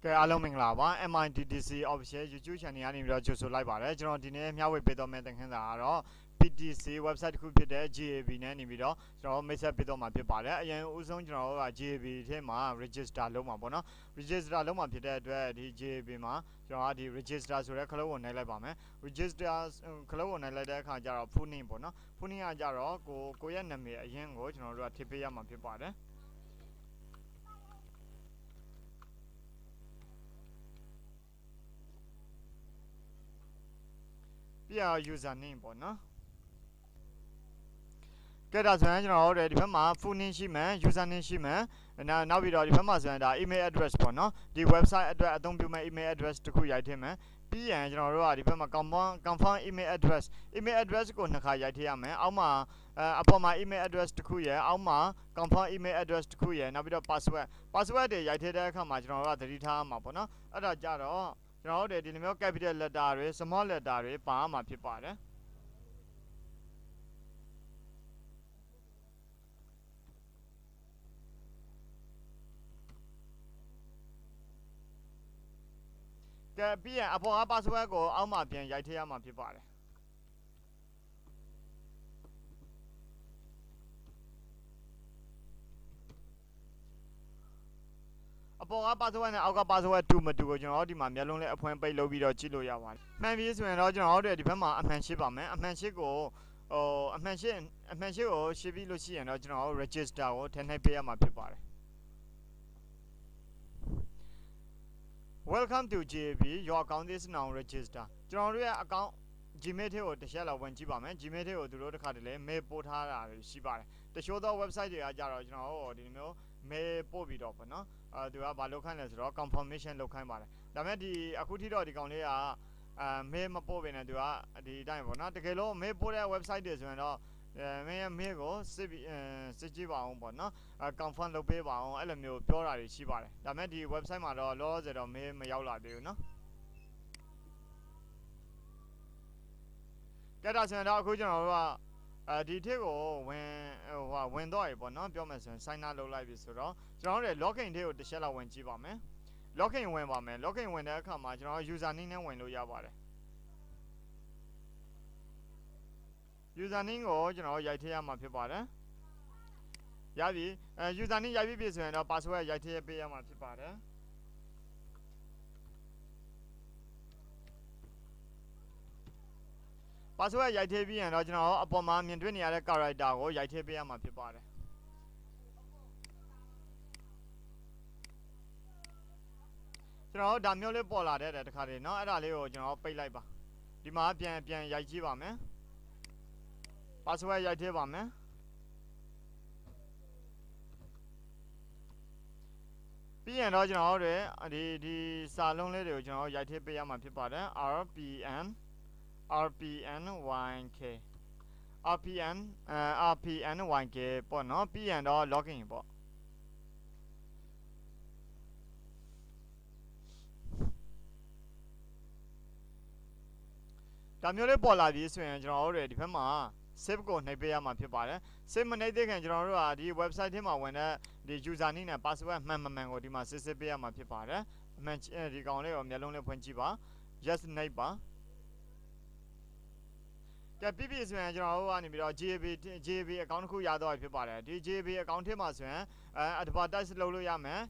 ကဲအားလုံးမင်္ဂလာပါ MITDC official YouTube channel ကနေပြီးတော့ကြိုဆိုလိုက်ပါတယ်ကျွန်တော်ဒီနေ့မျှဝေပေးတော့မယ့်သင်ခန်းစာကတော့ PTC website တစ်ခုဖြစ်တဲ့ GAB နဲ့နေပြီးတော့ကျွန်တော်မိတ်ဆက်ပေးတော့မှာဖြစ်ပါတယ်အရင်ဦးဆုံးကျွန်တော်က GAB ထဲမှာ register လုပ်မှာပေါ့နော် register လုပ်မှာဖြစ်တဲ့အတွက်ဒီ GAB မှာကျွန်တော်ကဒီ register ဆိုတဲ့ခလုံးကိုနှိပ်လိုက်ပါမယ် register ခလုံးကိုနှိပ်လိုက်တဲ့အခါကျတော့ full name ပေါ့နော် full name ကကြတော့ကိုရဲ့နာမည်အရင်ကိုကျွန်တော်တို့ကထည့်ပေးရမှာဖြစ်ပါတယ်ပြ user name ပေါ့နော်ကဲဒါဆိုရင်ကျွန်တော်တို့ဒီဘက်မှာ full name ရှိမယ် user name ရှိမယ်နောက်ပြီးတော့ဒီဘက်မှာဆိုရင်ဒါ email address ပေါ့နော်ဒီ website အတွက်အသုံးပြုမဲ့ email address တခုရိုက်ထည့်မယ်ပြီးရင်ကျွန်တော်တို့ကဒီဘက်မှာ confirm email address ကိုနှစ်ခါရိုက်ထည့်ရမယ်အောက်မှာအပေါ်မှာ email address တခုရယ်အောက်မှာ confirm email address တခုရယ်နောက်ပြီးတော့ password တွေရိုက်ထည့်တဲ့အခါမှာကျွန်တော်တို့ကသတိထားရမှာပေါ့နော်အဲ့ဒါကြတော့ကျွန်တော်တို့ဒီလိုမျိုး capital letter တွေ small letter တွေပါမှာဖြစ်ပါတယ်ကဲပြီးရင်အပေါ်က password ကိုအောက်မှာပြန်ရိုက်ထည့်ရမှာဖြစ်ပါတယ်အပေါ်က password နဲ့အောက်က password တူမတူကိုကျွန်တော်တို့ဒီမှာမျက်လုံးလေးအဖွင့်ပိတ်လုပ်ပြီးတော့ကြည့်လို့ရပါတယ်မှန်ပြီဆိုရင်တော့ကျွန်တော်တို့ဒီဘက်မှာအမှန်ရှိပါမယ်အမှန်ရှိကိုအမှန်ရှိကိုရှင်းပြီးလို့ရှိရင်တော့ကျွန်တော်တို့ register ကိုထည့်နှိပ်ပေးရမှာဖြစ်ပါတယ် Welcome to GAB your account is now register ကျွန်တော်တို့ရဲ့ account Gmail ထဲကိုတစ်ချက်လောက်ဝင်ကြည့်ပါမယ် Gmail ထဲကိုသူတို့တစ်ခါတည်းလဲ mail ပို့ထားတာရှိပါတယ်တချို့သော website တွေကကြတော့ကျွန်တော်တို့ဒီမျိုး mail ပို့ပြီးတော့ပေါ့နော်သူကဘာလုပ်ခိုင်းလဲဆိုတော့ confirmation လုပ်ခိုင်းပါတယ်ဒါပေမဲ့ဒီအခုထိတော့ဒီကောင်လေးကmail မပို့ဘဲနဲ့သူကဒီအတိုင်းပေါ့နော်တကယ်လို့ mail ပို့တဲ့ website တွေဆိုရင်တော့mail ကိုစစ်ကြည့်ပါအောင်ပေါ့နော်confirm လုပ်ပေးပါအောင်အဲ့လိုမျိုးပြောတာတွေရှိပါတယ်ဒါပေမဲ့ဒီ website မှာတော့လောလောဆယ်တော့ mail မရောက်လာသေးဘူးနော်ကဲဒါဆိုရင်တော့အခုကျွန်တော်တို့ကဒီထစ်ကိုဝင်တော့ရပေါ့နော်ပြောမယ်ဆိုရင် sign up လုပ်လိုက်ပြီဆိုတော့ကျွန်တော်တို့ login ထစ်ကိုတစ်ချက်လောက်ဝင်ကြည့်ပါမယ် login ဝင်ပါမယ် login ဝင်တဲ့အခါမှာကျွန်တော် user name နဲ့ဝင်လို့ရပါတယ် user name ကိုကျွန်တော်ရိုက်ထည့်ရမှာဖြစ်ပါတယ်ရပြီuser name ရိုက်ပြီဆိုရင်တော့ password ရိုက်ထည့်ပေးရမှာဖြစ်ပါတယ်password ရိုက်ထည့်ပြီးရင်တော့ကျွန်တော်အပေါ်မှာမြင်တွေ့နေရတဲ့ character ကိုရိုက်ထည့်ပေးရမှာဖြစ်ပါတယ်ကျွန်တော်ဒါမျိုးလေးပေါ်လာတဲ့တခါတည်းเนาะအဲ့ဒါလေးကိုကျွန်တော်ပိတ်လိုက်ပါဒီမှာပြန်ရိုက်ကြည့်ပါမယ် password ရိုက်ထည့်ပါမယ်ပြီးရင်တော့ကျွန်တော်တို့ဒီစာလုံးလေးတွေကိုကျွန်တော်ရိုက်ထည့်ပေးရမှာဖြစ်ပါတယ် RPN YK RPN YK ပေါ့နော်ပြီးရင်တော့ login ပေါ့ဒါမျိုးလေးပေါ်လာပြီဆိုရင်ကျွန်တော်တို့ဒီဘက်မှာ save ကိုနှိပ်ပေးရမှာဖြစ်ပါတယ် save မနှိပ်သေးခင်ကျွန်တော်တို့ကဒီ website ထဲမှာဝင်တဲ့ဒီ user name နဲ့ password မှန်မမှန်ကိုဒီမှာစစ်ပေးရမှာဖြစ်ပါတယ်အမှန်ဒီကောင်လေးကိုမျက်လုံးလေးဖွင့်ကြည့်ပါ yes နှိပ်ပါကဲပြီးပြီဆိုရင်ကျွန်တော်တို့ကနေပြီးတော့ GAB account တစ်ခုရတော့ဖြစ်ပါတယ်ဒီ GAB account ထဲမှာဆိုရင်advertise လုပ်လို့ရမယ်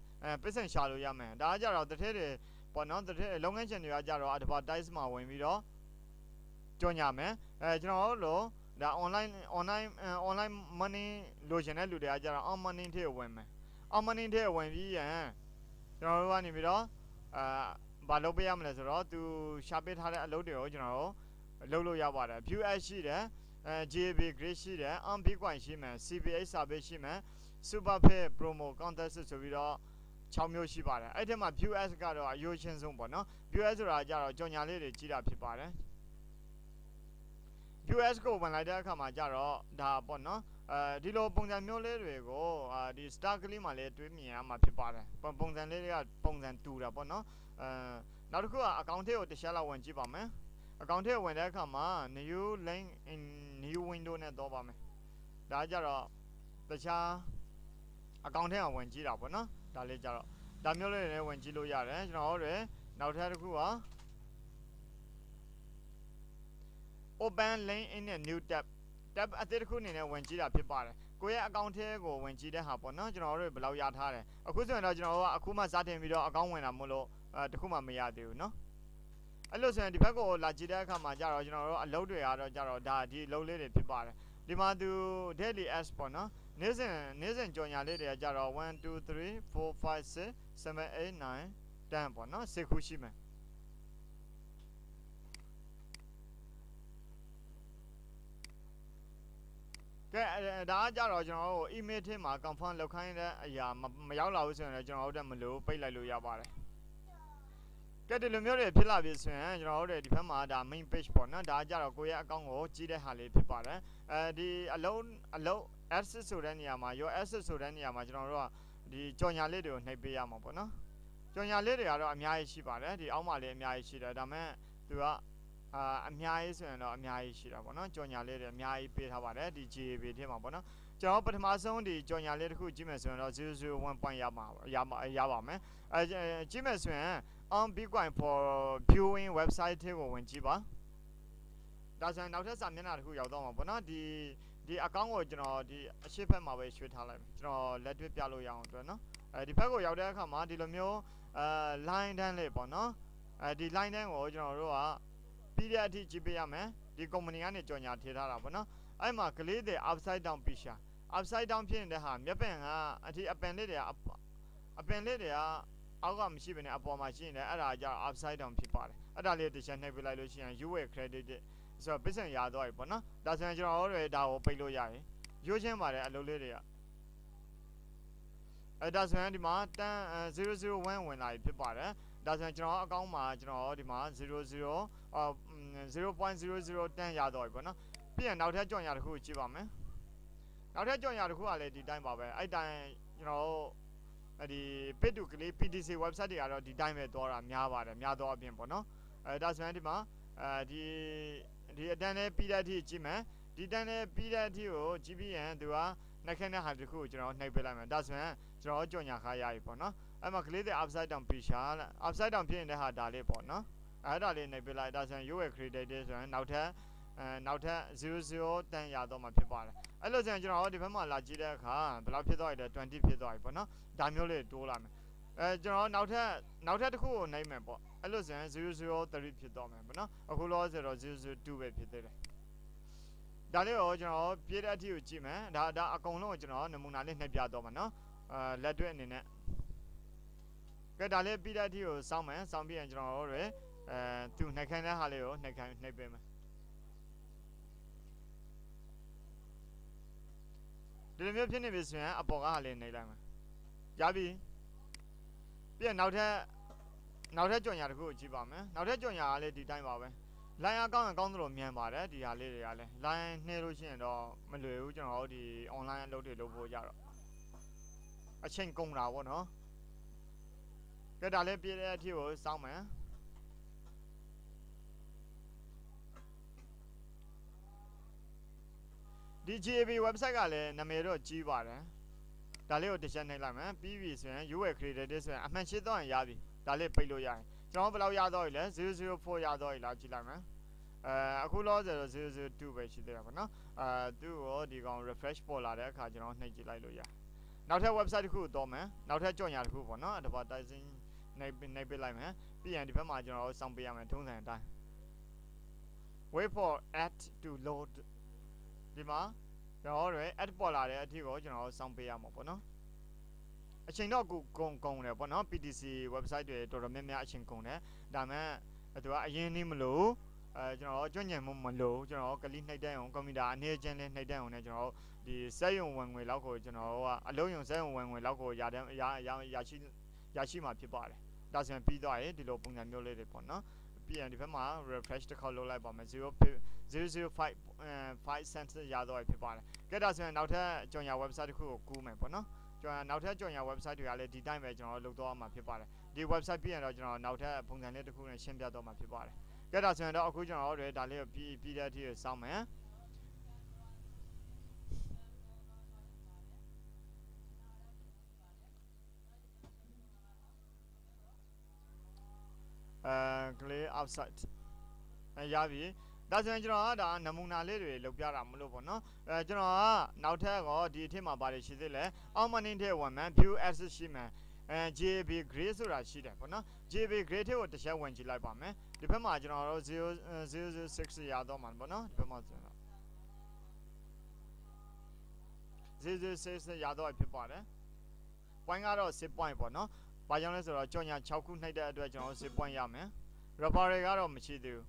ပတ်စံရှာလို့ရမယ်ဒါကကြတော့တစ်ထည့်တွေပေါ့နော်တစ်ထည့်လုပ်ငန်းရှင်တွေကကြတော့ advertise မှာဝင်ပြီးတော့ကြော်ညာမယ်ကျွန်တော်တို့ဒါ online money လိုချင်တဲ့လူတွေကကြတော့ on money ထဲဝင်မယ် on money ထဲဝင်ပြီးရင်ကျွန်တော်တို့ကနေပြီးတော့ဘာလုပ်ပေးရမလဲဆိုတော့သူရှာပေးထားတဲ့အလုပ်တွေကိုကျွန်တော်တို့လုပ်လို့ရပါတယ် view ad ရှိတယ်GAB grade ရှိတယ် on bitcoin ရှိမယ် CPA service ရှိမယ် super pay promo contest ဆိုပြီးတော့6မျိုးရှိပါတယ်အဲ့ဒီမှာ view ad ကတော့အရိုးချင်းဆုံးပေါ့နော် view ad ဆိုတာကြတော့ကြော်ညာလေးတွေကြီးတာဖြစ်ပါတယ် view ad ကိုဝင်လိုက်တဲ့အခါမှာကြတော့ဒါပေါ့နော်ဒီလိုပုံစံမျိုးလေးတွေကိုဒီ star ကလေးမှာလည်းတွေးမြင်ရမှာဖြစ်ပါတယ်ပုံစံလေးတွေကပုံစံတူတာပေါ့နော်နောက်တစ်ခုက account ထဲကိုတစ်ချက်လောက်ဝင်ကြည့်ပါမယ်account ထဲဝင်တဲ့အခါမှာ new link in new window နဲ့တော့ပါမယ်ဒါကြတော့တခြားaccount ထဲမှာဝင်ကြည့်တာပေါ့နော်ဒါလေးကြတော့ ဒါမျိုးလေးတွေဝင်ကြည့်လို့ရတယ်ကျွန်တော်တို့နောက်ထပ်တစ်ခုက open link in a new tab အသစ်တစ်ခုအနေနဲ့ဝင်ကြည့်တာဖြစ်ပါတယ်ကိုယ့်ရဲ့ account ထဲကိုဝင်ကြည့်တဲ့ဟာပေါ့နော်ကျွန်တော်တို့ဘယ်လောက်ရထားတယ်အခုဆိုရင်တော့ကျွန်တော်တို့ကအခုမှစတင်ပြီးတော့ account ဝင်တာမို့လို့တခုမှမရသေးဘူးเนาะအဲ့လိုဆိုရင်ဒီဘက်ကိုလာကြည့်တဲ့အခါမှာကြတော့ကျွန်တော်တို့အလုပ်တွေကတော့ကြတော့ဒါဒီအလုပ်လေးတွေဖြစ်ပါတယ်ဒီမှာသူ daily ads ပေါ့နော်နေ့စဉ်ကြော်ညာလေးတွေကကြတော့1 2 3 4 5 6 7 8 9 10ပေါ့နော်6ခုရှိမယ်ကဲဒါကကြတော့ကျွန်တော်တို့ email ထဲမှာ confirm လုပ်ခိုင်းတဲ့အရာမရောက်လာဘူးဆိုရင်လည်းကျွန်တော်တို့မလို့ပိတ်လိုက်လို့ရပါတယ်ကဲဒီလိုမျိုးတွေဖြစ်လာပြီဆိုရင်ကျွန်တော်တို့ဒီဘက်မှာဒါ main page ပေါ့နော်ဒါကကြတော့ကိုယ့်ရဲ့ account ကိုကြီးတဲ့ဟာလေးဖြစ်ပါတယ်ဒီအလုံး access ဆိုတဲ့နေရာမှာ your access ဆိုတဲ့နေရာမှာကျွန်တော်တို့ကဒီကြော်ညာလေးတွေကိုနှိပ်ပေးရမှာပေါ့နော်ကြော်ညာလေးတွေကတော့အများကြီးရှိပါတယ်ဒီအောက်မှာလေးအများကြီးရှိတယ်ဒါပေမဲ့သူကအများကြီးဆိုရင်တော့အများကြီးရှိတာပေါ့နော်ကြော်ညာလေးတွေအများကြီးပေးထားပါတယ်ဒီ GAB ထဲမှာပေါ့နော်ကျွန်တော်ပထမဆုံးဒီကြော်ညာလေးတစ်ခုကြည့်မယ်ဆိုရင်တော့001 point ရပါမယ်ကြည့်မယ်ဆိုရင် on bitcoin for viewing website ထဲကိုဝင်ကြည့်ပါဒါဆိုရင်နောက်ထပ်စာမျက်နှာတစ်ခုရောက်တော့မှာပေါ့နော်ဒီ account ကိုကျွန်တော်ဒီအရှိတ်ဘက်မှာပဲရွှေ့ထားလိုက်မယ်ကျွန်တော်လက်တွေ့ပြလို့ရအောင်အတွက်နော်ဒီဘက်ကိုရောက်တဲ့အခါမှာဒီလိုမျိုးline တန်းလေးပေါ့နော်ဒီ line တန်းကိုကျွန်တော်တို့ကပြီးတဲ့အထိကြည့်ပေးရမယ်ဒီ company ကနေကြော်ညာထည့်ထားတာပေါ့နော်အဲ့မှာကလေးတွေ upside down picture upside down ဖြစ်နေတဲ့ဟာမျက်ပင်ကအထိအပင်လေးတွေကအောက်ကမရှိဘဲနဲ့အပေါ်မှာရှိနေတယ်အဲ့ဒါကြောင့် upside down ဖြစ်ပါတယ်အဲ့ဒါလေးတစ်ချက်နှိပ်ပေးလိုက်လို့ရှိရင် you will credit ဆိုတော့ business ရသွားပြီပေါ့နော်ဒါဆိုရင်ကျွန်တော်တို့ဒါကိုပိတ်လို့ရတယ်ရိုးချင်းပါတယ်အလုပ်လေးတွေကဒါဆိုရင်ဒီမှာ001ဝင်လာပြီဖြစ်ပါတယ်ဒါဆိုရင်ကျွန်တော်အကောင့်မှာကျွန်တော်ဒီမှာ0.0010 ရတော့ပြီပေါ့နော်ပြီးရင်နောက်ထပ်ကြော်ညာတစ်ခုကြည့်ပါမယ်နောက်ထပ်ကြော်ညာတစ်ခုကလည်းဒီတိုင်းပါပဲအဲ့တိုင်းကျွန်တော်ဒီ PTC website တွေကတော့ဒီတိုင်းပဲသွားတာများပါတယ်များတော့အပြင်ပေါ့နော်ဒါဆိုရင်ဒီမှာဒီအတန်းနဲ့ပြီးတဲ့အထိကြည့်မယ်ဒီတန်းနဲ့ပြီးတဲ့အထိကိုကြည့်ပြီးရင်သူကနှက်ခဲတဲ့ဟာတစ်ခုကိုကျွန်တော်နှိပ်ပေးလိုက်မယ်ဒါဆိုရင်ကျွန်တော်ကြော်ညာခါရပြီပေါ့နော်အဲ့မှာကလေးတွေ upside down picture လား upside down ဖြစ်နေတဲ့ဟာဒါလေးပေါ့နော်အဲ့ဒါလေးနှိပ်ပေးလိုက်ဒါဆိုရင် you will create ဆိုရင်နောက်ထပ်0010 ရတော့မှာဖြစ်ပါတယ်အဲ့လိုဆိုရင်ကျွန်တော်ဒီဘက်မှာလာကြည့်တဲ့အခါဘယ်လောက်ဖြစ်သွားပြီလဲ20ဖြစ်သွားပြီပေါ့နော်ဒါမျိုးလေးတိုးလာမယ်ကျွန်တော်နောက်ထပ်တစ်ခုကိုနှိပ်မယ်ပေါ့အဲ့လိုဆိုရင်003ဖြစ်သွားမယ်ပေါ့နော်အခုလောဆိုတော့002ပဲဖြစ်သေးတယ်ဒါလေးကိုကျွန်တော်ပြည့်တဲ့အထိကိုကြည့်မယ်ဒါအကုန်လုံးကိုကျွန်တော်နမူနာလေးနှိပ်ပြတော့မှာနော်လက်တွေ့အနေနဲ့ကဲဒါလေးပြည့်တဲ့အထိကိုစောင်းမယ်စောင်းပြီးရင်ကျွန်တော်တို့သူနှိပ်ခိုင်းတဲ့ဟာလေးကိုနှိပ်ပေးမယ်ဒီလိုမျိုးဖြစ်နေပြီဆိုရင်အပေါ်ကဟာလေးနှိပ်လိုက်မယ်ရပြီပြီးရင်နောက်ထပ်ကြော်ညာတစ်ခုကိုကြည့်ပါမယ်နောက်ထပ်ကြော်ညာကလည်းဒီတိုင်းပါပဲ line အကောင့်ကောင်းသလိုမြန်ပါတယ်ဒီဟာလေးတွေကလည်း line နှိပ်လို့ရှိရင်တော့မလွယ်ဘူးကျွန်တော်တို့ဒီ online အလုပ်တွေလုပ်ဖို့ကြတော့အချိန်ကုန်တာပေါ့နော်ကဲဒါလေးပြည့်တဲ့အထိကိုစောင်းမယ်ဒီ GAB website ကလည်းနာမည်တော့ကြီးပါတယ်ဒါလေးကိုတစ်ချက်နှိပ်လိုက်မယ်ပြီးပြီဆိုရင် you will create ဆိုရင်အမှန်ရှိတော့ရင်ရပြီဒါလေးပိတ်လို့ရတယ်ကျွန်တော်ဘယ်လောက်ရတော့လဲ004ရတော့လားကြည့်လိုက်မယ်အခုလောဆယ်တော့002ပဲရှိသေးတာပေါ့နော်သူ့ကိုဒီကောင် refresh ပေါ်လာတဲ့အခါကျွန်တော်နှိပ်ကြည့်လိုက်လို့ရနောက်ထပ် website တစ်ခုတော့မယ်နောက်ထပ်ကြော်ညာတစ်ခုပေါ့နော် advertising နှိပ်ပေးလိုက်မယ်ပြီးရင်ဒီဘက်မှာကျွန်တော်စောင့်ပေးရမယ်ထုံးစံအတိုင်း wait for ad to load ဒီမှာကျွန်တော်တို့ ad ပေါ်လာတဲ့အထိကိုကျွန်တော်စောင့်ပေးရမှာပေါ့နော်အချိန်တော့ကုန်တယ်ပေါ့နော် PTC website တွေတော်တော်များများအချိန်ကုန်တယ်ဒါမှသူကအရင်နည်းမလို့ကျွန်တော်ကြွညံမှုမလို့ကျွန်တော်ကလီနှိပ်တဲ့အောင်ကွန်ပျူတာအနေချင်းလေးနှိပ်တဲ့အောင်နဲ့ကျွန်တော်ဒီစက်ရုံဝင်ငွေလောက်ကိုကျွန်တော်ကအလုံးယုံစက်ရုံဝင်ငွေလောက်ကိုရရှိမှာဖြစ်ပါတယ်ဒါဆိုရင်ပြီးသွားရင်ဒီလိုပုံစံမျိုးလေးတွေပေါ့နော်ပြီးရင်ဒီဘက်မှာ refresh တစ်ခေါက်လုပ်လိုက်ပါမယ်0.005 cents ရတော့ဖြစ်ပါတယ်ကဲဒါဆိုရင်နောက်ထပ်ကြော်ညာ website တစ်ခုကိုကူးမယ်ပေါ့နော်နောက်ထပ်ကြော်ညာ website တွေကလည်းဒီတိုင်းပဲကျွန်တော်လုပ်တော့မှာဖြစ်ပါတယ်ဒီ website ပြီးရင်တော့ကျွန်တော်နောက်ထပ်ပုံစံလေးတစ်ခုနဲ့ရှင်းပြတော့မှာဖြစ်ပါတယ်ကဲဒါဆိုရင်တော့အခုကျွန်တော်တို့ဒါလေးကိုပြီးတဲ့အထိစောင့်မယ်က outside ရပြီဒါဆိုရင်ကျွန်တော်ကဒါနမူနာလေးတွေလုပ်ပြတာမလို့ပေါ့နော်ကျွန်တော်ကနောက်ထပ်ကောဒီအထက်မှာပါတယ်ရှိသေးလဲအောက်မင်းတဲ့ဝင်မှ view access ရှိမှGAB grade ဆိုတာရှိတယ်ပေါ့နော် GAB grade ကိုတစ်ချက်ဝင်ကြည့်လိုက်ပါမယ်ဒီဘက်မှာကျွန်တော်တို့006ရတော့မှာပေါ့နော်ဒီဘက်မှာဆိုတော့006ရတော့ဖြစ်ပါတယ် point ကတော့10 point ပေါ့နော်ဘာကြောင့်လဲဆိုတော့ကြော်ညာ6ခုနှိပ်တဲ့အတွက်ကျွန်တော်10 point ရမယ် rubber တွေကတော့မရှိသေးဘူး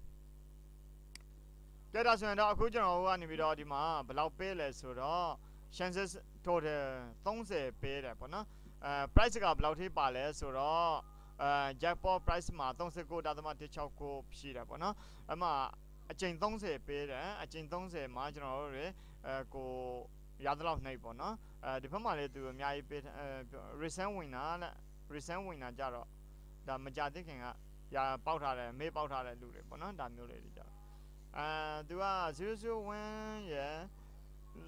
ကဲဒါဆိုရင်တော့အခုကျွန်တော်တို့ကနေပြီးတော့ဒီမှာဘယ်လောက်ပေးလဲဆိုတော့ chances total 30ပေးတယ်ပေါ့နော် price ကဘယ်လောက်ထိပါလဲဆိုတော့ jackpot price မှာ39.169ရှိတယ်ပေါ့နော်အဲ့မှာအချိန်30ပေးတယ်အချိန်30မှာကျွန်တော်တို့တွေကိုရသလောက်နှိပ်ပေါ့နော်ဒီဘက်မှာလည်းသူအများကြီးပေးrecent winner နဲ့ recent winner ကြတော့ဒါမကြသေးခင်ကရပေါက်ထားတယ်မေးပေါက်ထားတဲ့လူတွေပေါ့နော်ဒါမျိုးလေးတွေကြတော့သူက001ရယ်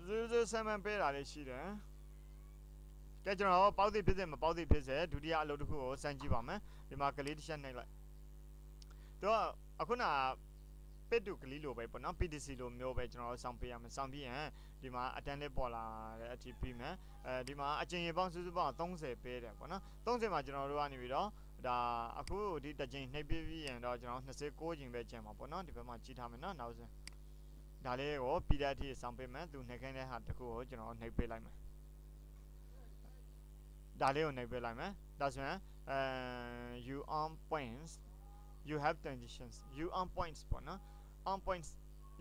007ပေးတာလေးရှိတယ်ကဲကျွန်တော်ပေါက်သည့်ဖြစ်စေမပေါက်သည့်ဖြစ်စေဒုတိယအလုပ်တစ်ခုကိုစမ်းကြည့်ပါမယ်ဒီမှာကလေးတစ်ချက်နှိပ်လိုက်သူကအခုနပစ်တူကလေးလိုပဲပေါ့နော် PTC လိုမျိုးပဲကျွန်တော်စောင့်ပေးရမယ်စောင့်ပြီးရင်ဒီမှာ attendance ပေါ်လာတဲ့အထိပြီးမယ်ဒီမှာအချိန်ရေပေါင်းစုစုပေါင်း30ပေးတယ်ပေါ့နော်30မှာကျွန်တော်တို့ကနေပြီးတော့ဒါအခုဒီတစ်ချိန်နှိပ်ပြီးရင်တော့ကျွန်တော်29ချိန်ပဲကျန်ပါပေါ့နော်ဒီဘက်မှာကြည့်ထားမယ်နော်နောက်ဆုံးဒါလေးကိုပြီးတဲ့အထိစောင့်ပေးမယ်သူနှိပ်ခိုင်းတဲ့ဟာတစ်ခုကိုကျွန်တော်နှိပ်ပေးလိုက်မယ်ဒါလေးကိုနှိပ်ပေးလိုက်မယ်ဒါဆိုရင် you on points you have conditions you on points ပေါ့နော် on points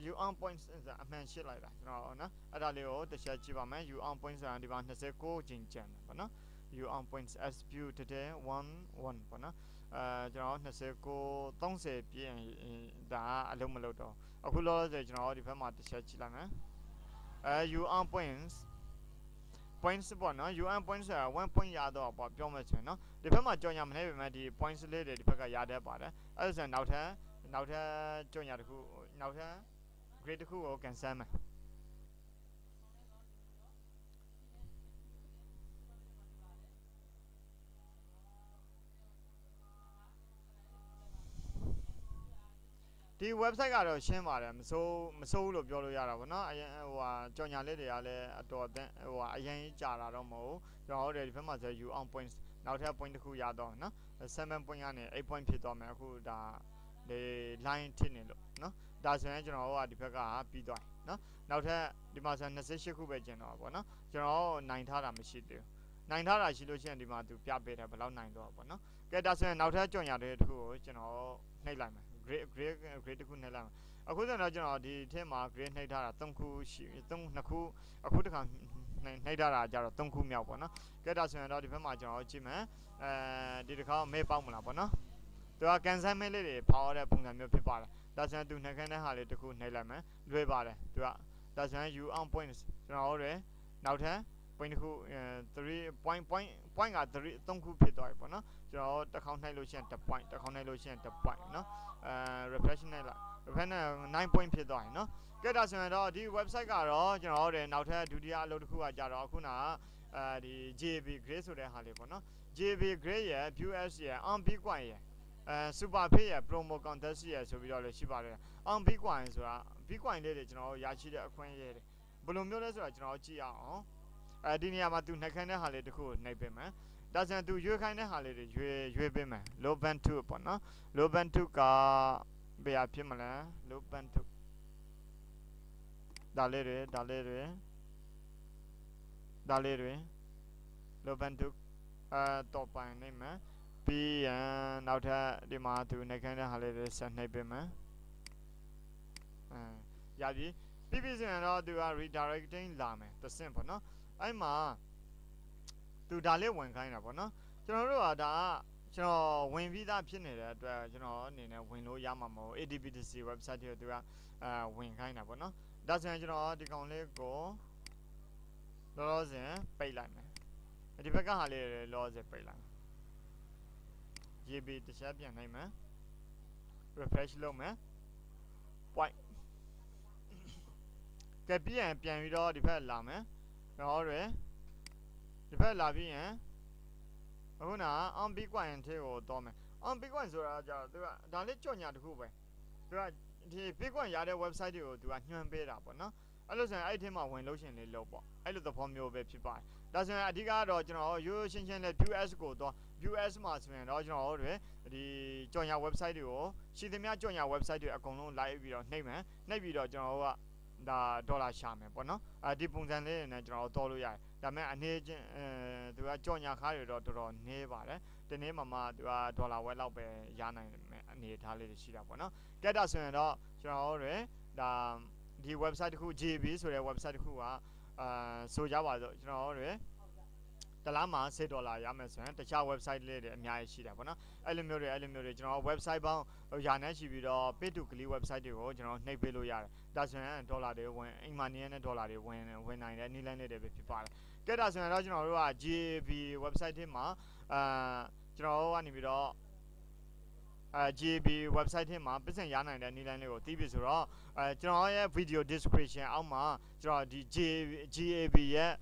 you on points ဆိုတာအမှန်ရှင်းလိုက်တာကျွန်တော်နော်အဲ့ဒါလေးကိုတစ်ချက်ကြည့်ပါမယ် you on points ဆိုတာဒီမှာ29ချိန်ကျန်တယ်ပေါ့နော် you on points as view today 11ပေါ့နော်ကျွန်တော်29 30ပြည့်ဒါအလုံးမလုပ်တော့အခုလောလောဆယ်ကျွန်တော်ဒီဘက်မှာတစ်ချက်ကြည့်လိုက်မယ်you on points points ပေါ့နော် UN points ဆိုတာ1 point ရတော့ပေါ့ပြောမယ်ဆိုရင်နော်ဒီဘက်မှာကြော်ညာမနေပေမဲ့ဒီ points လေးတွေဒီဘက်ကရတတ်ပါတယ်အဲ့ဒါဆိုရင်နောက်ထပ်ကြော်ညာတစ်ခုနောက်ထပ် grade တစ်ခုကို cancel မယ်ဒီ website ကတော့ရှင်းပါတယ်မစိုးလို့ပြောလို့ရတာပေါ့နော်အရင်ဟိုဟာကြော်ညာလေးတွေကလည်းအတော်အရင်ကြာလာတော့မဟုတ်ကျွန်တော်တို့ဒီဘက်မှာဆို you on points နောက်ထပ် point တစ်ခုရတော့နော်7 point ကနေ8 point ဖြစ်သွားမယ်အခုဒါဒီ line ထစ်နေလို့နော်ဒါဆိုရင်ကျွန်တော်တို့ကဒီဘက်ကပြီးသွားနော်နောက်ထပ်ဒီမှာဆို28ခုပဲကျန်တော့ပေါ့နော်ကျွန်တော်နိုင်ထားတာမရှိသေးဘူးနိုင်ထားတာရှိလို့ရှိရင်ဒီမှာသူပြပေးတယ်ဘယ်လောက်နိုင်တော့ပေါ့နော်ကဲဒါဆိုရင်နောက်ထပ်ကြော်ညာတွေတစ်ခုကိုကျွန်တော်နှိပ်လိုက်မယ်grade တစ်ခုနှိပ်လိုက်မယ်အခုဆိုတော့ကျွန်တော်ဒီထဲမှာ grade နှိပ်ထားတာ3ခုရှိ2ခုအခုတစ်ခါနှိပ်ထားတာကြတော့3ခုမြောက်ပေါ့နော်ကဲဒါဆိုရင်တော့ဒီဘက်မှာကျွန်တော်ကြည့်မယ်ဒီတစ်ခါမေးပေါက်မလားပေါ့နော်သူက cancel mail လေးတွေဖောက်ရတဲ့ပုံစံမျိုးဖြစ်ပါတယ်ဒါဆိုရင်သူနှိပ်ခိုင်းတဲ့ဟာလေးတစ်ခုနှိပ်လိုက်မယ်လွှဲပါတယ်သူကဒါဆိုရင် you on points ကျွန်တော်တို့နောက်ထပ် point တစ်ခု3 point က3ခုဖြစ်သွားပြီပေါ့နော်ကျွန်တော်တစ်ခေါက်နှိုက်လို့ရှိရင်1 point တစ်ခေါက်နှိုက်လို့ရှိရင်1 point နော်refresh နှိုက်လိုက် refresh နဲ့9 point ဖြစ်သွားပြီနော်ကဲဒါဆိုရင်တော့ဒီ website ကတော့ကျွန်တော်တို့နောက်ထပ်ဒုတိယအလုပ်တစ်ခုကကြတော့ခုနကဒီ GAB grade ဆိုတဲ့ဟာလေးပေါ့နော် GAB grade ရယ် views ရယ် on bitcoin ရယ်super pay ရယ် promo contest ရယ်ဆိုပြီးတော့လည်းရှိပါတယ် on bitcoin ဆိုတာ bitcoin လေးတွေကျွန်တော်ရရှိတဲ့အခွင့်အရေးတွေဘယ်လိုမျိုးလဲဆိုတာကျွန်တော်ကြည့်ရအောင်ဒီနေရာမှာသူနှိပ်ခိုင်းတဲ့ဟာလေးတစ်ခုနှိပ်ပေးမယ်ဒါဆိုရင်သူရွေးခိုင်းတဲ့ဟာလေးတွေရွေးပေးမယ် low band 2ပေါ့နော် low band 2ကဘယ်ဖြစ်မလဲ low band 2ဒါလေးတွေ low band 2တော့ပိုင်နေမယ်ပြီးရင်နောက်ထပ်ဒီမှာသူနှိပ်ခိုင်းတဲ့ဟာလေးတွေဆက်နှိပ်ပေးမယ်ရပြီပြီးဆိုရင်တော့သူက redirecting လာမယ်တဆင့်ပေါ့နော်အဲ့မှာသူဒါလေးဝင်ခိုင်းတာပေါ့နော်ကျွန်တော်တို့ကဒါကျွန်တော်ဝင်ပြီးသားဖြစ်နေတဲ့အတွက်ကျွန်တော်အနေနဲ့ဝင်လို့ရမှာမဟုတ် MITDC website တွေသူကဝင်ခိုင်းတာပေါ့နော်ဒါဆိုရင်ကျွန်တော်ဒီကောင်လေးကိုလောလောဆယ်ပိတ်လိုက်မယ်ဒီဘက်ကဟာလေးလောလောဆယ်ပိတ်လိုက်မယ်ရေးပြီးတစ်ချက်ပြန်နိုင်မယ် refresh လုပ်မယ် point ကဲပြန်ပြီးတော့ဒီဘက်လာမယ်တော့ဒီဘက်လာပြီးရင်အခုနon bitcoin ထဲကိုတော့မယ် Bitcoin ဆိုတာကြတော့သူကဒါလေးကြော်ညာတစ်ခုပဲသူကဒီ Bitcoin ရတဲ့ website တွေကိုသူကညွှန်ပေးတာပေါ့နော်အဲ့လိုဆိုရင်အဲ့ဒီထဲမှာဝင်လို့ရှင်လေးလို့ပေါ့အဲ့လိုသဘောမျိုးပဲဖြစ်ပါတယ်ဒါဆိုရင်အဓိကတော့ကျွန်တော်ရိုးရှင်းရှင်းလေး US ကိုတော့ US မှာဆိုရင်တော့ကျွန်တော်တို့ဒီကြော်ညာ website တွေကိုရှိသမျှကြော်ညာ website တွေအကုန်လုံး live ပြီးတော့နှိပ်ပြီးတော့ကျွန်တော်တို့ကဒါဒေါ်လာရှာမယ်ပေါ့နော်ဒီပုံစံလေးနဲ့ကျွန်တော်တို့တော်လို့ရတယ်ဒါပေမဲ့အနေချင်းသူကကြော်ညာခါတွေတော့တော်တော်နည်းပါတယ်ဒီနေ့မှသူကဒေါ်လာဝက်လောက်ပဲရနိုင်မယ်အနေထားလေးတွေရှိတာပေါ့နော်ကဲဒါဆိုရင်တော့ကျွန်တော်တို့ဒါဒီ website တစ်ခု GAB ဆိုတဲ့ website တစ်ခုကဆိုကြပါစို့ကျွန်တော်တို့တလားမှာ$10ရမယ်ဆိုရင်တခြား website လေးတွေအများကြီးရှိတာပေါ့နော်အဲ့လိုမျိုးတွေကျွန်တော် website ပေါင်းရာနဲ့ရှိပြီးတော့ pay to click website တွေကိုကျွန်တော်နှိပ်ပေးလို့ရတယ်ဒါဆိုရင်ဒေါ်လာတွေဝင်အိမ်မှာနေရတဲ့ဒေါ်လာတွေဝင်နိုင်တဲ့နည်းလမ်းတွေပဲဖြစ်ပါတယ်ကဲဒါဆိုရင်တော့ကျွန်တော်တို့က GAB website ထဲမှာကျွန်တော်တို့ကနေပြီးတော့GAB website ထဲမှာပတ်စံရနိုင်တဲ့နည်းလမ်းလေးကိုသိပြီဆိုတော့ကျွန်တော်ရဲ့ video description အောက်မှာကျွန်တော်ဒီ GAB ရဲ့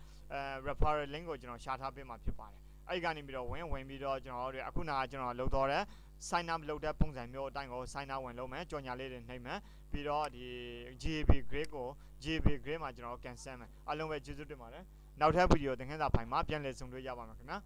referral link ကိုကျွန်တော်ရှာထားပေးမှာဖြစ်ပါတယ်အဲ့ဒီကနေပြီးတော့ဝင်ပြီးတော့ကျွန်တော်တို့အခုနကကျွန်တော်လုပ်တော့တဲ့ sign up လုပ်တဲ့ပုံစံမျိုးအတိုင်းကို sign up ဝင်လုပ်မယ်ကြော်ညာလေးတွေနှိပ်မယ်ပြီးတော့ဒီ GAB grade ကို GAB grade မှာကျွန်တော် cancel မယ်အားလုံးပဲကျေးဇူးတင်ပါတယ်နောက်ထပ် video သင်ခန်းစာဖိုင်မှာပြန်လည်ဆုံတွေ့ရပါမယ်ခင်ဗျာ